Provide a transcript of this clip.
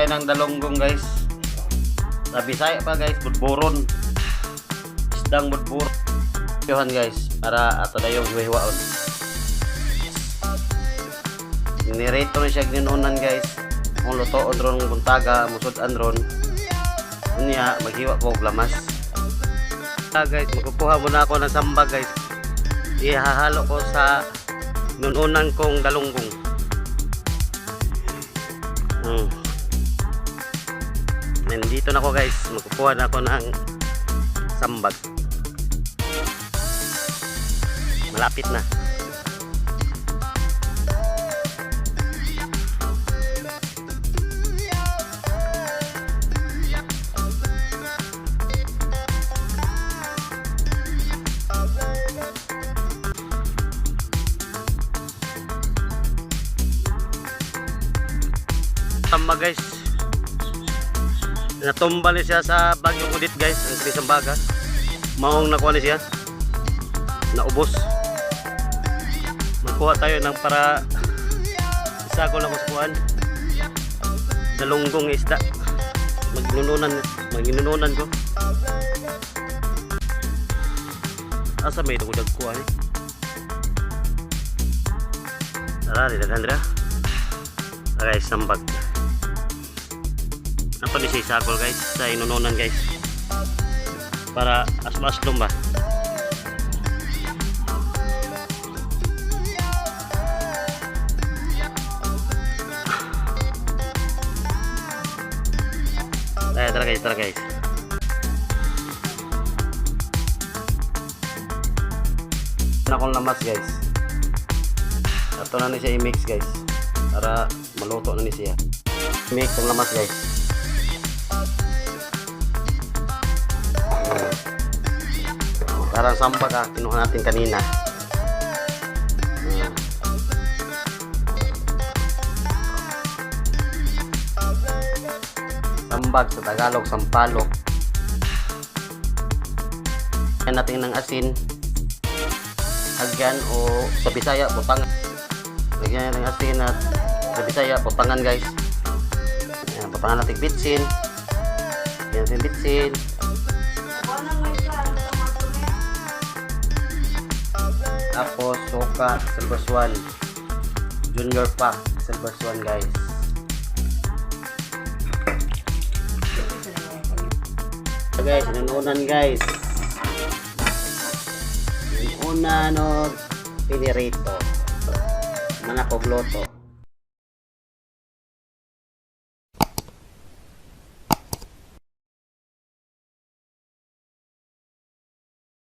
tayo ng dalonggong guys. Sa Bisaya pa guys, budburon. Isdang budburon. Yohan guys, para ato na yung hiwaon. Nirito na siya ginunan guys. Kung lutoon ron ng buntaga, musod-an ron. Unya, maghiwa ko og lamas. Guys, magkukuha muna ako ng samba guys. Ihahalo ko sa nununan kong dalonggong. Nandito na ako guys, magkukuha na ako ng sambag. Malapit na. Samba guys, natumba ni siya sa Bagyong Udit guys, ang krisang baga. Maong nakuha ni siya, naubos. Magkuha tayo ng para isa ko lang kusukuhan dalonggong isda. Magnununan ko. Asa may ito ko dagkuha ni. Tara, dito guys, sambag. Apa ni si sagol guys sa inununan guys, para asma-aslom ba. Tara guys. Na akong lamas guys. Ato na ni siya i-mix guys para maluto na ni siya. Mix ang lamas guys. Parang sambag kinuha natin kanina. Sambag sa Tagalog, sampalok. Lagyan natin ng asin. Agyan o sa Bisaya, putangan. Lagyan natin ng asin at sa Bisaya, putangan guys. Ayan, putangan natin bitsin. Lagyan natin bitsin. Tapos soka, silver swan, junior pack, silver swan guys. So guys, inuunan guys. Inuunan o pinirito. Manakog loto.